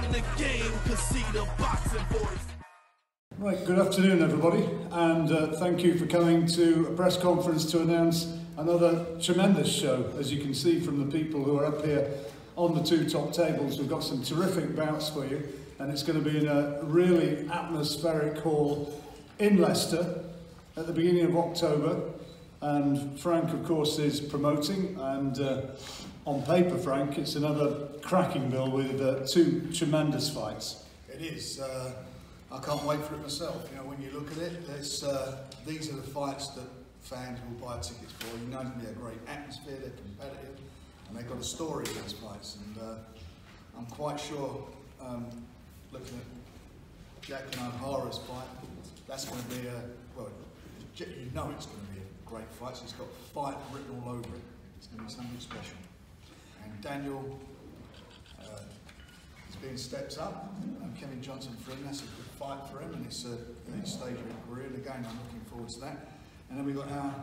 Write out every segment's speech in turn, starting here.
in the game, cause see the boxing voice. Right, good afternoon everybody, and thank you for coming to a press conference to announce another tremendous show. As you can see from the people who are up here on the two top tables, we've got some terrific bouts for you, and it's going to be in a really atmospheric hall in Leicester at the beginning of October. And Frank, of course, is promoting, and on paper, Frank, it's another cracking bill with two tremendous fights. It is. I can't wait for it myself. You know, when you look at it, these are the fights that fans will buy tickets for. You know, it's going to be a great atmosphere, they're competitive, and they've got a story in these fights. And I'm quite sure, looking at Jack and Ohara's fight, that's going to be well, you know it's going to be a great fight. So it's got fight written all over it. It's going to be something special. And Daniel, he's been stepped up, and Kevin Johnson for him, that's a good fight for him, and it's a next stage of his career, and again I'm looking forward to that. And then we've got our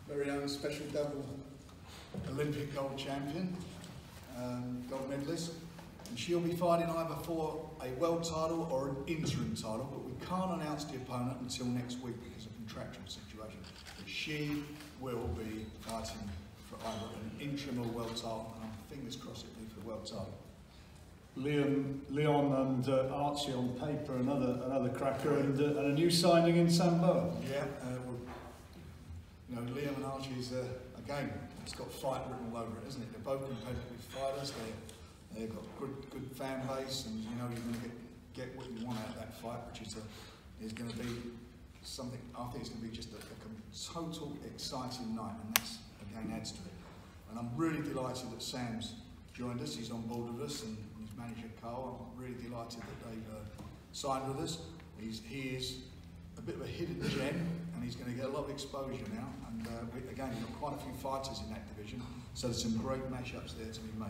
very own special double Olympic gold champion, gold medalist, and she'll be fighting either for a world title or an interim title, but we can't announce the opponent until next week because of contractual situation. But she will be fighting for either an interim or world title, and fingers crossed it'll be for the world title. Leon and Archie on paper, another cracker, and a new signing in Sambo. Yeah, you know, Liam and Archie's again, it's got fight written all over it, isn't it? They're both competitive fighters. They've got good fan base, and you know you're going to get what you want out of that fight, which is going to be something. I think it's going to be just a total exciting night, and that's again adds to it. And I'm really delighted that Sam's joined us. He's on board with us, and his manager Carl. I'm really delighted that they've signed with us. He is a bit of a hidden gem, and he's going to get a lot of exposure now. And again, we've got quite a few fighters in that division, so there's some great matchups there to be made.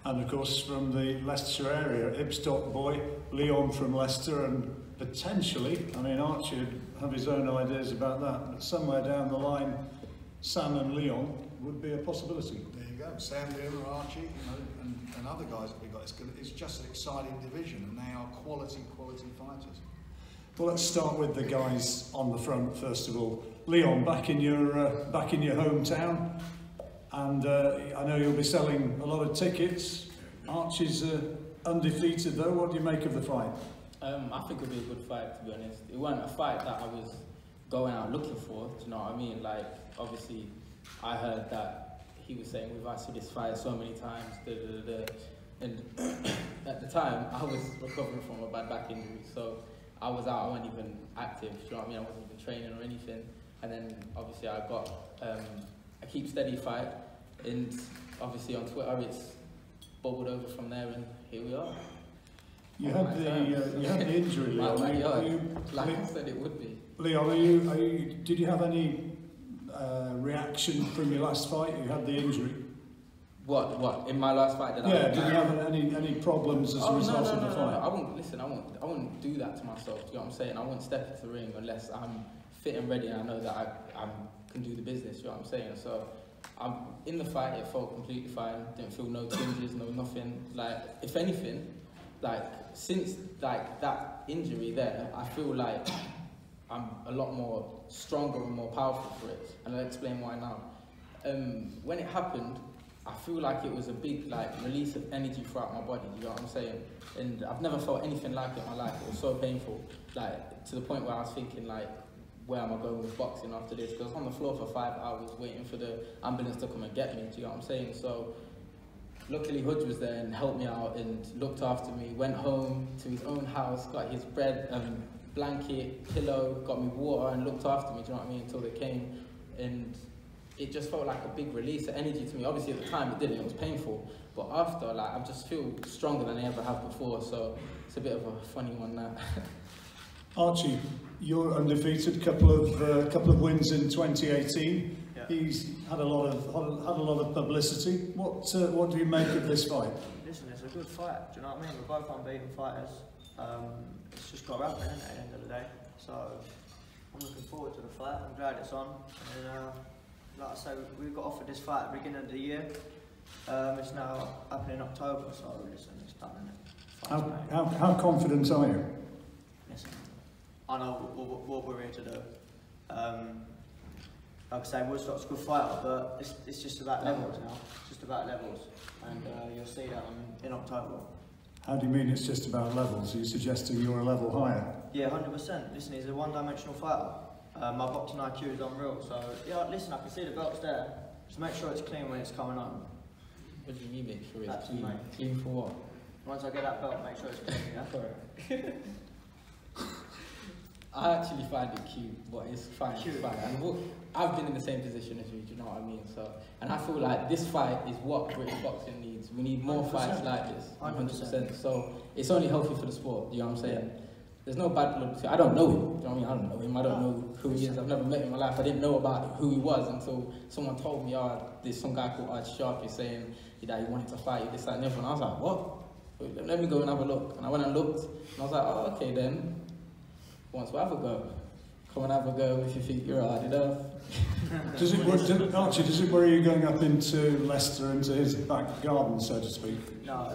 And of course, from the Leicestershire area, Ibstock boy, Leon from Leicester, and potentially, I mean, Archie would have his own ideas about that, but somewhere down the line, Sam and Leon would be a possibility. There you go, Sam, Leon, Archie, you know, and other guys that we got. It's just an exciting division, and they are quality fighters. Well, let's start with the guys on the front first of all. Leon, back in your hometown, and I know you'll be selling a lot of tickets. Archie's undefeated though. What do you make of the fight? I think it'll be a good fight, to be honest. It wasn't a fight that I was going out looking for. Do you know what I mean? Like, obviously, I heard that he was saying we've asked for this fight so many times, and at the time I was recovering from a bad back injury, so I was out. I wasn't even active. Do you know what I mean? I wasn't even training or anything. And then obviously I got a keep steady fight, and obviously on Twitter it's bubbled over from there, and here we are. You had the injury, Leon. Like I said, it would be. Leon, did you have any reaction from your last fight? You had the injury. What? In my last fight? Did you have any problems as a result of the fight? No. I wouldn't do that to myself. Do you know what I'm saying? I wouldn't step into the ring unless I'm fit and ready, and I know that I can do the business. You know what I'm saying? So, in the fight, it felt completely fine. Didn't feel no twinges, no nothing. Like, if anything, like since like that injury there, I feel like I'm a lot more stronger and more powerful for it, and I'll explain why now. When it happened, I feel like it was a big release of energy throughout my body, you know what I'm saying? And I've never felt anything like it in my life. It was so painful, to the point where I was thinking where am I going with boxing after this? Because I was on the floor for 5 hours waiting for the ambulance to come and get me, do you know what I'm saying? So luckily Hudge was there and helped me out and looked after me, went home to his own house, got his bread, blanket, pillow, got me water and looked after me, do you know what I mean, until they came. And it just felt like a big release of energy to me. Obviously at the time it didn't, it was painful, but after, I just feel stronger than I ever have before, so it's a bit of a funny one now. Archie, you're undefeated, couple of wins in 2018. Yeah. He's had a lot of publicity. What do you make of this fight? Listen, it's a good fight. Do you know what I mean? We're both unbeaten fighters. It's just got to happen, isn't it, at the end of the day? So I'm looking forward to the fight. I'm glad it's on. And like I say, we got offered this fight at the beginning of the year. It's now happening in October, so listen, it's done, isn't it? How confident are you? Listen, I know what we're here to do. Like I say, Woodstock's a good fighter, but it's just about levels now. It's just about levels, and you'll see that in October. How do you mean it's just about levels? Are you suggesting you're a level higher? Yeah, 100%. Listen, he's a one-dimensional fighter. My boxing IQ is unreal, so yeah, listen, I can see the belt's there. Just make sure it's clean when it's coming on. What do you mean make sure it's That's clean? mate. Clean for what? Once I get that belt, make sure it's clean, yeah? I actually find it cute, but it's fine. Cute. It's fine. And I've been in the same position as you. Do you know what I mean? So, and I feel like this fight is what British boxing needs. We need more 100%. fights like this. 100%. So it's only healthy for the sport. Do you know what I'm saying? There's no bad blood. I don't know him. Do you know what I mean? I don't know him. I don't know who he is. I've never met him in my life. I didn't know about who he was until someone told me, oh, there's some guy called Arch Sharp saying that he wanted to fight you, this, that, and everything. I was like, what? Wait, let me go and have a look. And I went and looked, and I was like, oh, okay then. Once we have a go. Come and have a go if you think you're hard enough. Archie, does it worry you going up into Leicester, into his back garden, so to speak? No.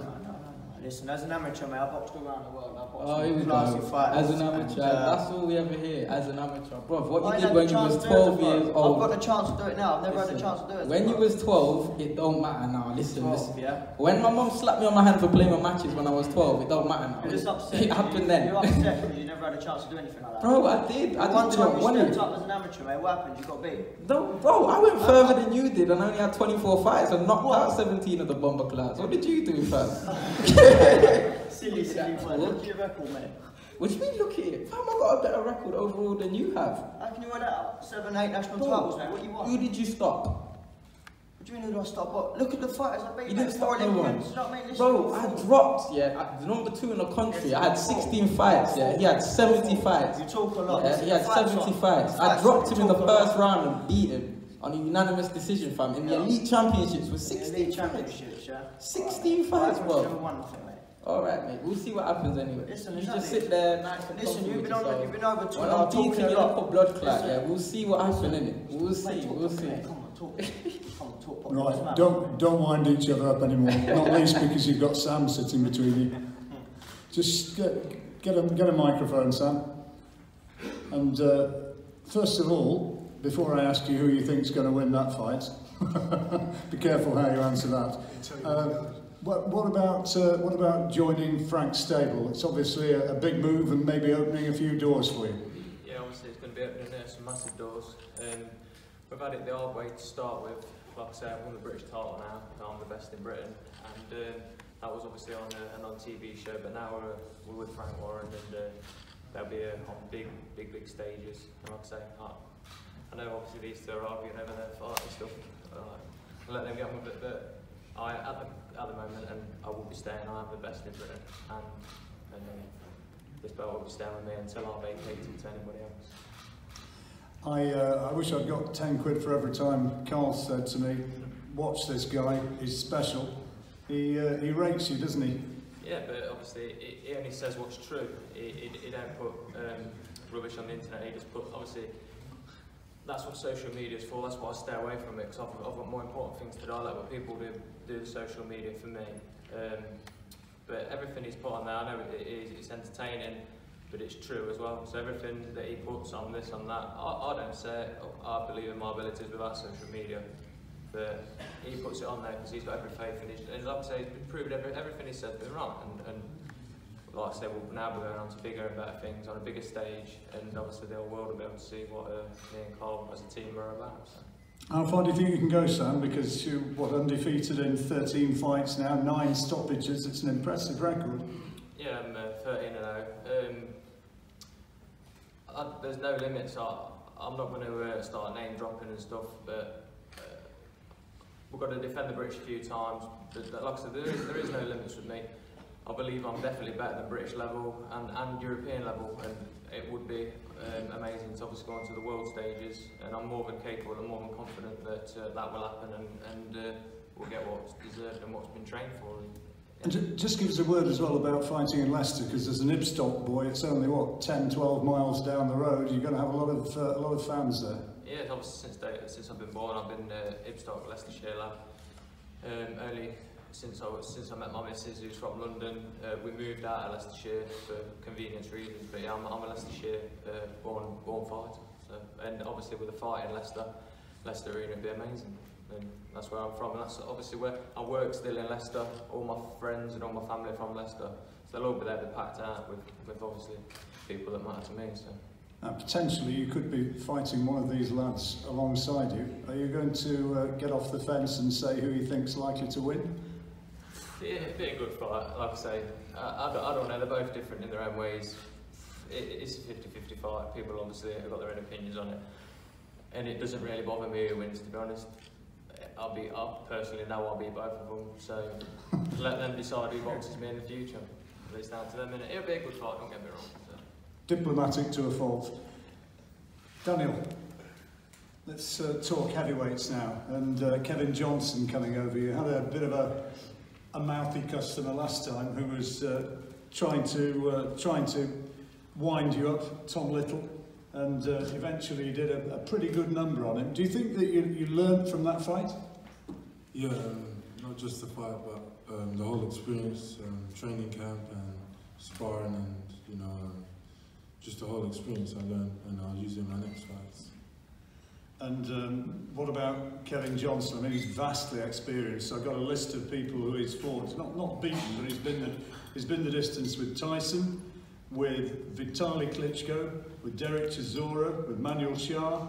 Listen, as an amateur, mate, I've boxed all around the world. I've boxed Here we classy go. fighters. As an amateur, that's all we ever hear. As an amateur, bro. What you did had when the you chance was to do it, 12 years bro. old. I've got the chance to do it now. I've never had the chance to do it. When you was 12, it don't matter now. Listen, 12, listen. yeah? When my mum slapped me on my hand for playing my matches when I was 12, it don't matter now. You're just upset. It happened then. You're upset because you never had a chance to do anything like that. Bro, I did. I One just time didn't you want stepped it. up as an amateur, mate. What happened? You got beat. No, bro, I went further than you did and I only had 24 fights and knocked out 17 of the bomber class. What did you do, fam? Silly boy. Look at your record, mate. What do you mean, look at it? Fam, I got a better record overall than you have. How can you wear that up? 7, 8 national titles, mate. What do you want? Who did you stop? What do you mean who do I stop? What? Look at the fighters I beat. You didn't stop no one. Olympians. You know what I mean? Bro, I dropped, the number 2 in the country. I had 16 fights, He had 70 fights. You talk a lot. Yeah, he had 70 fights. I dropped him in the first round and beat him on a unanimous decision, fam. In the elite championships with 16 elite fights. championships, yeah. 16 fights, Never bro. won nothing, mate. Alright, mate. We'll see what happens anyway. Listen, you exactly. just sit there, nice and Listen, you've been over When Twitter I'm talking beating a you lot. like a blood clot, Listen. we'll see what happens, innit? We'll see, Mate, we'll see. Come on, talk. Come on, talk. Right, don't wind each other up anymore, not least because you've got Sam sitting between you. Just get a microphone, Sam. And first of all, before I ask you who you think's going to win that fight, be careful how you answer that. What about joining Frank's stable? It's obviously a big move and maybe opening a few doors for you. Yeah, obviously it's going to be opening some massive doors. We've had it the hard way to start with. Like I say, I've won the British title now. I'm the best in Britain, and that was obviously on an on-TV show. But now we're with Frank Warren, and they'll be on big stages. And like I say, I know obviously these two are arguing over their fight and stuff. I'll let them get on with it, but at the moment, and I will be staying. I am the best in Britain, and this belt will be staying with me until I vacate it to anybody else. I wish I'd got 10 quid for every time Carl said to me, watch this guy, he's special. He rates you, doesn't he? Yeah, but obviously he only says what's true. He don't put rubbish on the internet. He just put, obviously, that's what social media is for. That's why I stay away from it, because I've got more important things to do. I let what people do the social media for me. But everything he's put on there, I know it's entertaining, but it's true as well. So everything that he puts on this, on that, I don't say it. I believe in my abilities without social media. But he puts it on there because he's got every faith in it. And like I say, he's been proved everything he said been right. And like I said, we'll now be going on to bigger and better things on a bigger stage. And obviously the whole world will be able to see what me and Carl as a team are about. So. How far do you think you can go, Sam? Because you're, undefeated in 13 fights now, 9 stoppages. It's an impressive record. Yeah, I'm 13-0. There's no limits. I'm not going to start name dropping and stuff, but we've got to defend the British a few times. But like I said, there is no limits with me. I believe I'm definitely better than British level and European level, and it would be amazing to obviously go onto the world stages. And I'm more than capable and more than confident that that will happen, and we'll get what's deserved and what's been trained for. And just give us a word as well about fighting in Leicester, because as an Ibstock boy, it's only what 10, 12 miles down the road. You're going to have a lot of fans there. Yeah, obviously since I've been born, I've been Ibstock, Leicestershire lad. since I met my missus, who's from London. We moved out of Leicestershire for convenience reasons, but yeah, I'm a Leicestershire born fighter. So, and obviously with a fight in Leicester Arena would be amazing. And that's where I'm from, and that's obviously where I work still in Leicester. All my friends and all my family are from Leicester, so they'll all be there, be packed out with obviously people that matter to me. So. Potentially you could be fighting one of these lads alongside you. Are you going to get off the fence and say who you think's likely to win? Yeah, it'd be a good fight, like I say. I don't know, they're both different in their own ways. It's a 50-50 fight. People obviously have got their own opinions on it. And it doesn't really bother me who wins, to be honest. I personally know I'll beat both of them, so let them decide who boxes me in the future. It's down to them, and it'll be a good fight, don't get me wrong. So. Diplomatic to a fault. Daniel, let's talk heavyweights now. And Kevin Johnson coming over. You had a bit of a mouthy customer last time who was trying to wind you up, Tom Little, and eventually you did a pretty good number on him. Do you think that you learned from that fight? Yeah, not just the fight, but the whole experience, training camp and sparring, and just the whole experience I learned, and I'll use it in my next fights. And what about Kevin Johnson? I mean, he's vastly experienced. I've got a list of people who he's fought. He's not beaten, but he's been the distance with Tyson, with Vitaly Klitschko, with Derek Chisora, with Manuel Shah,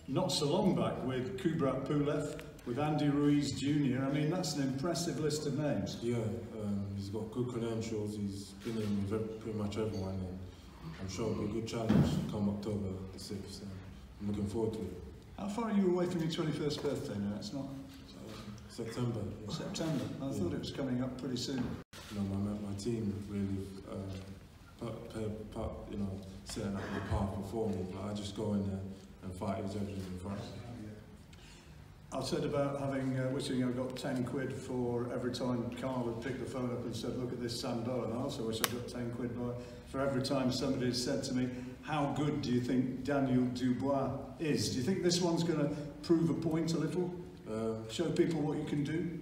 not so long back with Kubrat Pulev, with Andy Ruiz Jr. I mean, that's an impressive list of names. Yeah, he's got good credentials. He's been in with pretty much everyone, and I'm sure it'll be a good challenge come October the 6th. And I'm looking forward to it. How far are you away from your 21st birthday now? It's not... September. Yeah. September. I thought it was coming up pretty soon. My team really setting up the path before me, but I just go in there and fight as everything in front of me. I said about wishing I got 10 quid for every time Carl would pick the phone up and said, look at this Sambo, and I also wish I got 10 quid for every time somebody had said to me, how good do you think Daniel Dubois is? Do you think this one's going to prove a point a little? Show people what you can do?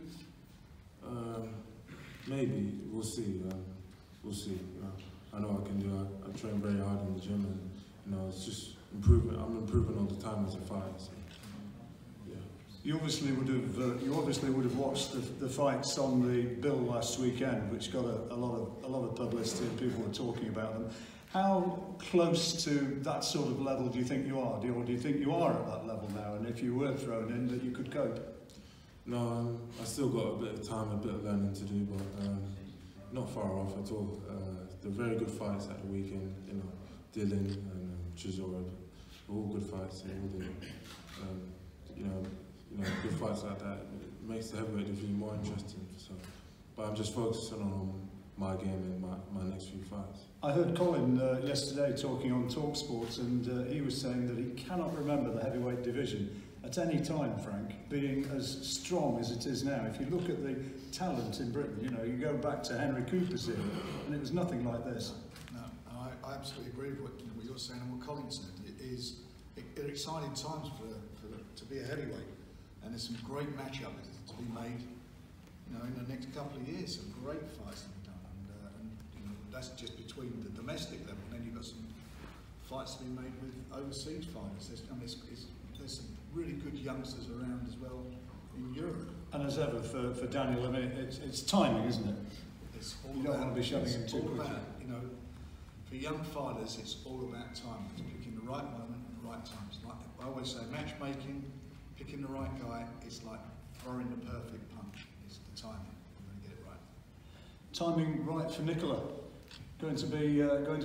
Maybe, we'll see. We'll see. I know I can do it. I train very hard in the gym, and it's just improvement. I'm improving all the time as a fighter. So, yeah. You obviously would have watched the fights on the bill last weekend, which got a lot of publicity, and people were talking about them. How close to that sort of level do you think you are? Or do you think you are at that level now? And if you were thrown in, that you could cope? No, I still got a bit of time, a bit of learning to do, but not far off at all. They're very good fights at the weekend. Dylan and Chisora, all good fights. Good fights like that. It makes the heavyweight division more interesting. So, but I'm just focusing on my game and my next few fights. I heard Colin yesterday talking on TalkSport, and he was saying that he cannot remember the heavyweight division at any time, Frank, being as strong as it is now. If you look at the talent in Britain, you go back to Henry Cooper's era, and it was nothing like this. No, I absolutely agree with what you're saying and what Colin said. They're exciting times to be a heavyweight, and there's some great matchups to be made. In the next couple of years, some great fights to be done, and that's just between the domestic level. And then you've got some fights to be made with overseas fighters. There's some really good youngsters around as well in Europe. And as ever for Daniel, I mean, it's timing, isn't it? It's all you don't want to be shoving him too quickly. For young fighters, it's all about timing. It's picking the right moment and the right times. Like I always say, matchmaking, picking the right guy, it's like throwing the perfect punch. It's the timing. You're going to get it right. Timing right for Nicola. Going to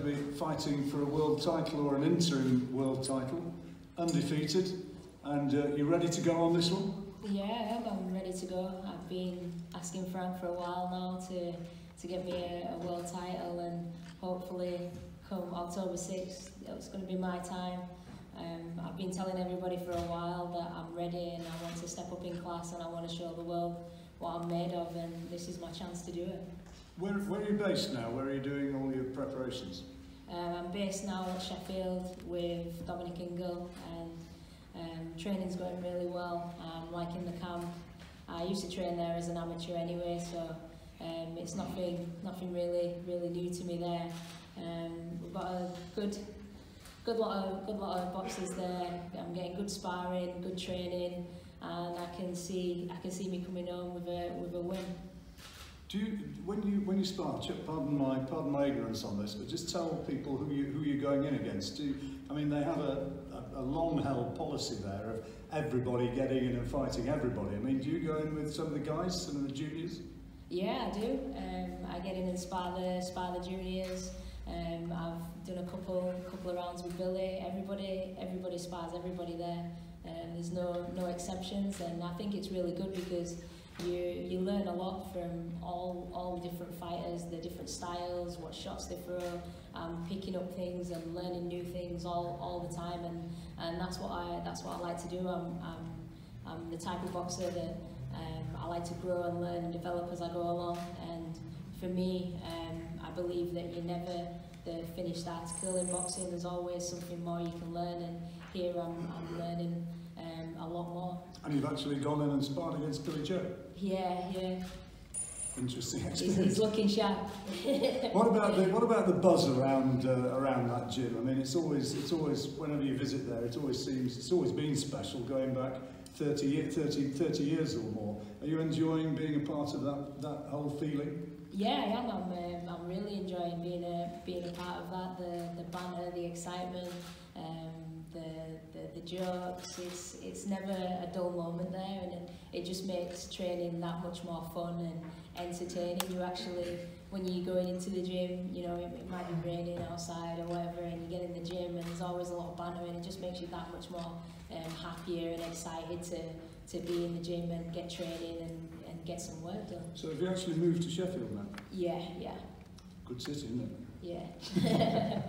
be fighting for a world title or an interim world title, undefeated, and you ready to go on this one? Yeah, I'm ready to go. I've been asking Frank for a while now to get me a world title, and hopefully come October 6th, it's going to be my time. I've been telling everybody for a while that I'm ready and I want to step up in class and I want to show the world what I'm made of, and this is my chance to do it. Where are you based now? Where are you doing all your preparations? I'm based now at Sheffield with Dominic Ingle, and training's going really well. I'm liking the camp. I used to train there as an amateur anyway, so it's nothing really new to me there. We've got a good lot of boxers there. I'm getting good sparring, good training, and I can see me coming home with a win. Do you, when you spar, pardon my ignorance on this, but just tell people who you're going in against. I mean, they have a long-held policy there of everybody getting in and fighting everybody. I mean, do you go in with some of the guys, some of the juniors? Yeah, I do. I get in and spar the juniors. I've done a couple of rounds with Billy. Everybody spars everybody there. There's no exceptions, and I think it's really good because you learn a lot from all the different fighters, the different styles, what shots they throw, picking up things and learning new things all the time, and that's what I like to do. I'm the type of boxer that I like to grow and learn and develop as I go along, and for me, I believe that you're never the finished article in boxing. There's always something more you can learn, and here I'm learning a lot more. And you've actually gone in and sparred against Billy Joe? Yeah. Interesting experience. He's looking sharp. What about the buzz around that gym? I mean, it's always whenever you visit there, it's always been special, going back 30 years or more. Are you enjoying being a part of that whole feeling? Yeah, I am. I'm really enjoying being a part of that. The banter, the excitement, the jokes. It's never a dull moment there, and it just makes training that much more fun and entertaining. You actually, when you're going into the gym, you know, it might be raining outside or whatever, and you get in the gym and there's always a lot of banter, and it just makes you that much more happier and excited to be in the gym and get training and get some work done. So have you actually moved to Sheffield now? Yeah. Good city, isn't it? Yeah.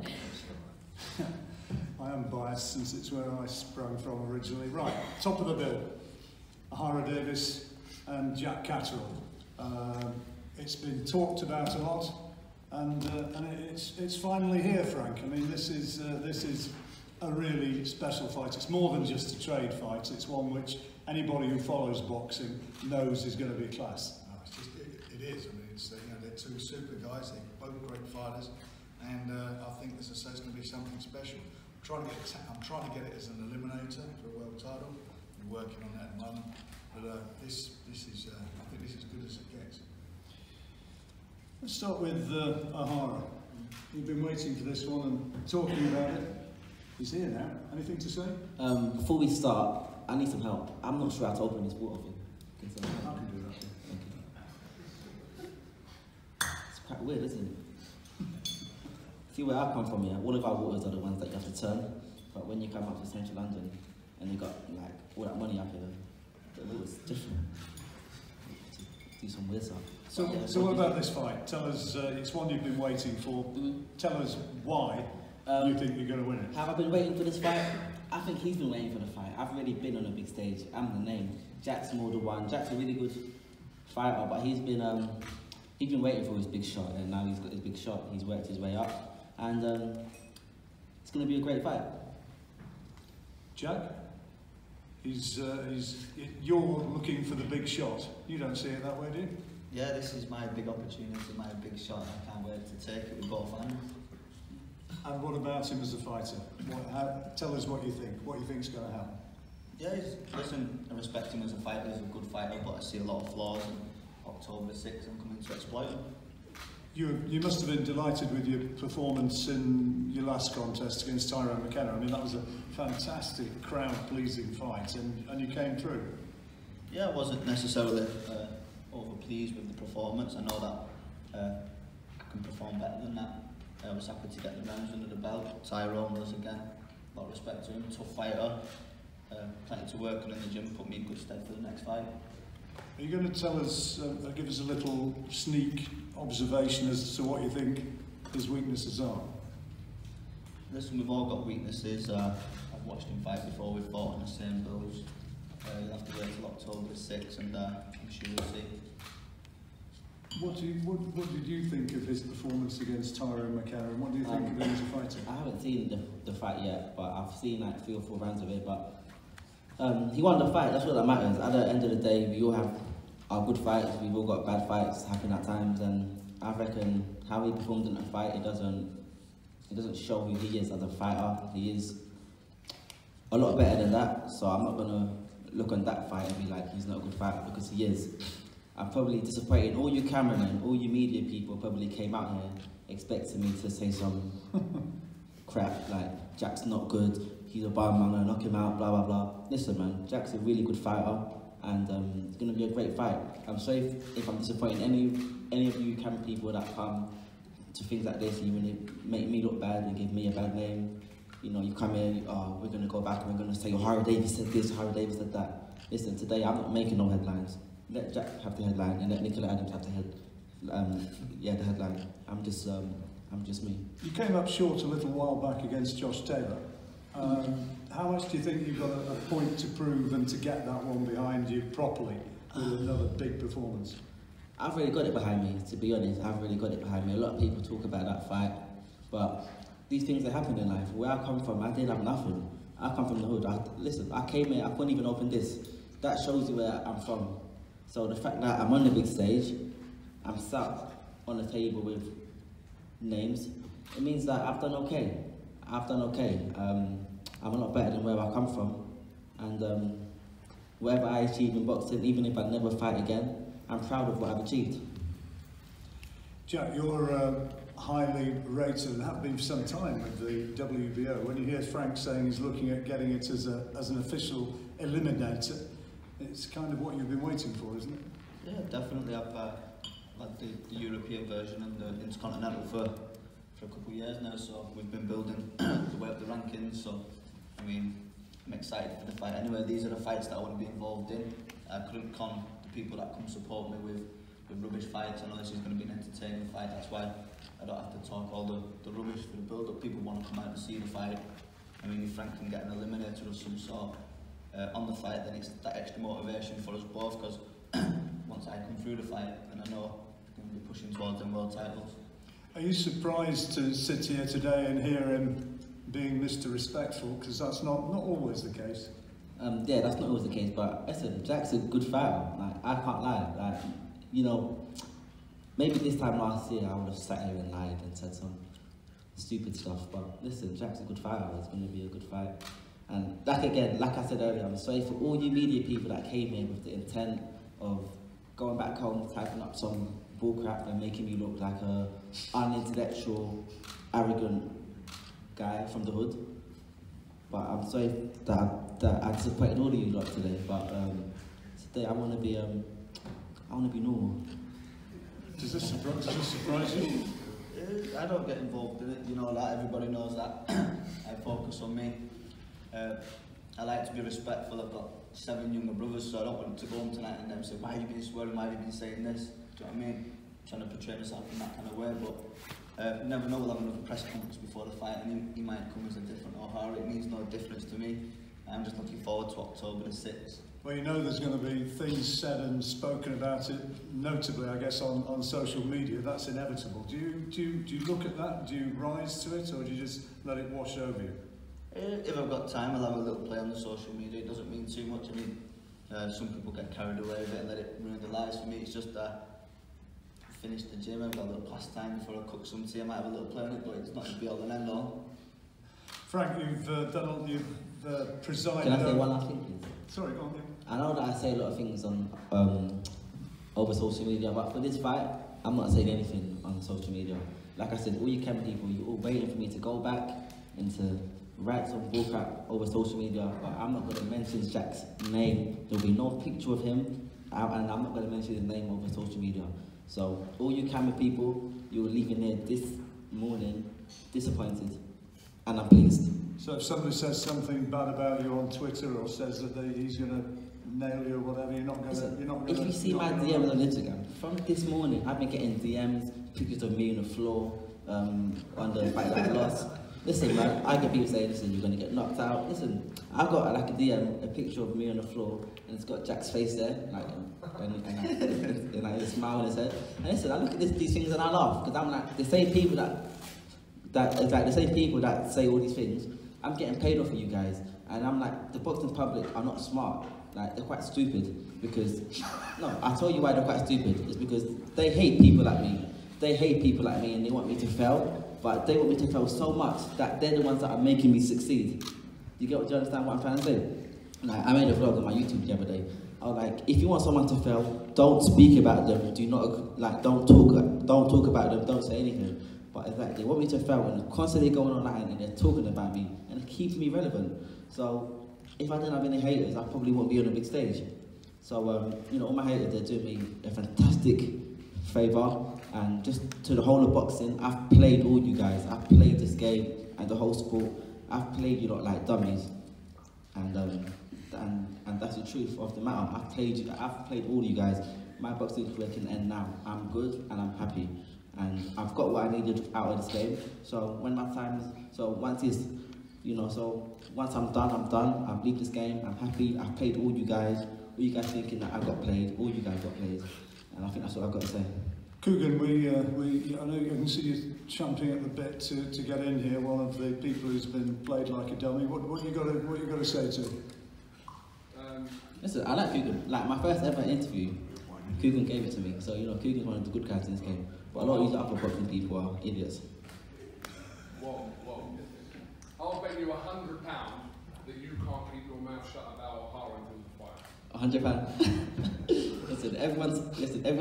I am biased since it's where I sprang from originally. Right, top of the bill, Ohara Davies and Jack Catterall. It's been talked about a lot, and it's finally here, Frank. I mean, this is a really special fight. It's more than just a trade fight. It's one which anybody who follows boxing knows is going to be class. No, it is. I mean, they're two super guys. They're both great fighters, and I think this is going to be something special. I'm trying to get it as an eliminator for a world title. We're working on that at the moment, but this is I think this is as good as it gets. Let's start with Ohara. You've been waiting for this one and talking about it. He's here now. Anything to say? Before we start, I need some help. I'm not sure how to open this water thing. I can do that. It's quite weird, isn't it? See where I come from, yeah, all of our waters are the ones that you have to turn, but when you come up to central London and you got like all that money up here, the water's different. Do some weird stuff. So what about this fight? Tell us, it's one you've been waiting for. Tell us why you think you're going to win it. Have I been waiting for this fight? I think he's been waiting for the fight. I've already been on a big stage. I'm the name. Jack's more the one. Jack's a really good fighter, but he's been waiting for his big shot, and now he's got his big shot. He's worked his way up. And it's going to be a great fight. Jack, you're looking for the big shot. You don't see it that way, do you? Yeah, this is my big opportunity, my big shot. I can't wait to take it with both hands. And what about him as a fighter? Tell us what you think. What you think is going to happen? Yeah, I respect him as a fighter. He's a good fighter, but I see a lot of flaws. And October 6th, I'm coming to exploit him. You must have been delighted with your performance in your last contest against Tyrone McKenna. I mean, that was a fantastic, crowd-pleasing fight, and you came through. Yeah, I wasn't necessarily over-pleased with the performance. I know that I can perform better than that. I was happy to get the rounds under the belt. Tyrone was, again, a lot of respect to him, tough fighter. Plenty to work on in the gym, put me in good stead for the next fight. Are you going to tell us, give us a little sneak observation as to what you think his weaknesses are? Listen, we've all got weaknesses. I've watched him fight before, we've fought on the same bills. You'll have to wait till October 6th, and I'm sure you'll see. What did you think of his performance against Tyrone McKenna, and what do you think of him as a fighter? I haven't seen the fight yet, but I've seen like 3 or 4 rounds of it, but he won the fight. That's what that matters. At the end of the day, we all have are good fights. We've all got bad fights happen at times, and I reckon how he performed in a fight, it doesn't show who he is as a fighter. He is a lot better than that, so I'm not gonna look on that fight and be like he's not a good fighter, because he is. I'm probably disappointed. All you cameramen, all you media people probably came out here expecting me to say some crap like Jack's not good, he's a bum, I'm gonna knock him out, blah blah blah. Listen man, Jack's a really good fighter, and it's gonna be a great fight. I'm sorry if I'm disappointing any of you camera people that come to things like this, you make me look bad and give me a bad name. You know, you come here, we're going to go back and we're going to say, Ohara Davies said this, Ohara Davies said that. Listen, today I'm not making no headlines. Let Jack have the headline and let Nicola Adams have the headline. I'm just me. You came up short a little while back against Josh Taylor. How much do you think you've got a point to prove and to get that one behind you properly with another big performance? I've really got it behind me, to be honest. I've really got it behind me. A lot of people talk about that fight, but these things that happen in life. Where I come from, I didn't have nothing. I come from the hood. Listen, I came here, I couldn't even open this. That shows you where I'm from. So the fact that I'm on the big stage, I'm sat on the table with names, it means that I've done okay. I've done okay. I'm a lot better than where I come from. And whatever I achieve in boxing, even if I never fight again, I'm proud of what I've achieved. Jack, you're highly rated and have been for some time with the WBO. When you hear Frank saying he's looking at getting it as an official eliminator, it's kind of what you've been waiting for, isn't it? Yeah, definitely. I've had the European version and the Intercontinental for a couple of years now, so we've been building the way up the rankings. So, I mean, I'm excited for the fight. Anyway, these are the fights that I want to be involved in. I couldn't con people that come support me with rubbish fights. I know this is going to be an entertaining fight, that's why I don't have to talk all the rubbish for the build-up. People want to come out and see the fight. I mean, if Frank can get an eliminator of some sort on the fight, then it's that extra motivation for us both, because once I come through the fight, then I know I'm going to be pushing towards them world titles. Are you surprised to sit here today and hear him being Mr. Respectful? Because that's not always the case. Yeah, that's not always the case, but listen, Jack's a good fighter. Like, I can't lie. Like, you know, maybe this time last year I would have sat here and lied and said some stupid stuff, but listen, Jack's a good fighter. It's going to be a good fight. And like I said earlier, I'm sorry for all you media people that came here with the intent of going back home, typing up some bullcrap and making me look like a unintellectual, arrogant guy from the hood. But I'm sorry that I disappointed all of you lot today. But today I want to be normal. Does this surprise you? I don't get involved in it. You know, like everybody knows that. I focus on me. I like to be respectful. I've got 7 younger brothers, so I don't want to go home tonight and them say, "Why have you been swearing? Why have you been saying this?" Do you know what I mean? I'm trying to portray myself in that kind of way, but. You never know, we'll have another press conference before the fight and he might come as a different Ohara. It means no difference to me. I'm just looking forward to October the 6th. Well, you know there's going to be things said and spoken about it, notably, I guess, on social media. That's inevitable. Do you look at that? Do you rise to it, or do you just let it wash over you? If I've got time, I'll have a little play on the social media. It doesn't mean too much. I mean, some people get carried away with it and let it ruin their lives. For me, it's just finish the gym, I've got a little pastime before I cook some tea. I might have a little play on it, but it's not to be all and end all. Frank, you've presided. Can I say one last thing, please? Sorry, go on. I know that I say a lot of things on over social media, but for this fight, I'm not saying anything on social media. Like I said, all you camera people, you're all waiting for me to go back and to write some bullcrap over social media, but I'm not going to mention Jack's name. There'll be no picture of him, and I'm not going to mention his name over social media. So, all you camera people, you were leaving here this morning disappointed, and I'm pleased. So if somebody says something bad about you on Twitter or says that he's going to nail you or whatever, you're not going to... If you see my DMs on Instagram, from this morning, I've been getting DMs, pictures of me on the floor, on the fight that I lost. Listen, man, I get people saying, listen, you're going to get knocked out. Listen, I've got like a DM, a picture of me on the floor, and it's got Jack's face there, like, and like a smile on his head. And listen, I look at these things and I laugh, because I'm like, the same people that say all these things, I'm getting paid off for you guys. And I'm like, the boxing public are not smart. Like, they're quite stupid because, no, I'll tell you why they're quite stupid. It's because they hate people like me. They hate people like me and they want me to fail, but they want me to fail so much that they're the ones that are making me succeed. Do you understand what I'm trying to say? Like, I made a vlog on my YouTube the other day. I was like, if you want someone to fail, don't speak about them. Do not, like, don't talk about them. Don't say anything. But it's like they want me to fail and they're constantly going online and they're talking about me and it keeps me relevant. So if I didn't have any haters, I probably wouldn't be on a big stage. So you know, all my haters, they're doing me a fantastic favour. And just to the whole of boxing, I've played all you guys. I've played this game and the whole sport. I've played you lot like dummies. And that's the truth of the matter. I've played all you guys. My boxing career can end now. I'm good and I'm happy. And I've got what I needed out of this game. So when my time is, once I'm done. I've leave this game, I'm happy. I've played all you guys thinking that I got played, all you guys got played. And I think that's what I've got to say. Coogan, I know you can see you champing at the bit to get in here. One of the people who's been played like a dummy. What you got to say to him? Listen, I like Coogan. Like my first ever interview, Coogan gave it to me. So you know, Coogan's one of the good guys in this game. But a lot of these other boxing people are idiots. Whoa. I'll bet you £100 that you can't keep your mouth shut about Ohara until the fight. £100. Everyone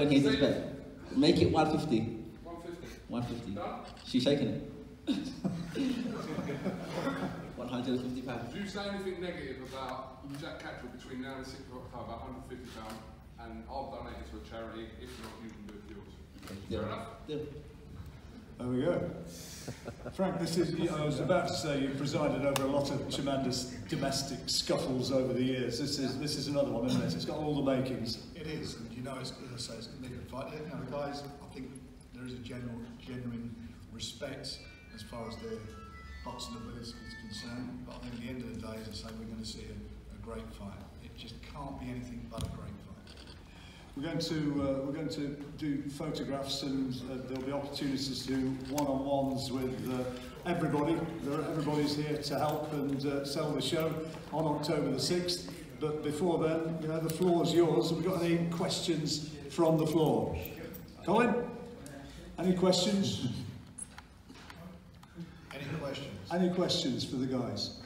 hears this bet. Make it 150. 150. Done? She's shaking it. £150. Do you say anything negative about Jack Catchell between now and 6th of October, £150, and I'll donate it to a charity, if not you can do it yours. Fair enough? Yeah. There we go. Frank, I was about to say you presided over a lot of tremendous domestic scuffles over the years. This is another one, isn't it? It's got all the makings. It is, and you know, as I say, it's going to be a good fight. You know, the guys, I think there is a genuine respect as far as their boxing ability is concerned. But I think at the end of the day, as I say, we're going to see a great fight. It just can't be anything but a great fight. We're going to do photographs, and there'll be opportunities to do one-on-ones with everybody. Everybody's here to help and sell the show on October the 6th. But before then, you know, the floor's yours. Have we got any questions from the floor? Colin, any questions? Any questions? Any questions for the guys?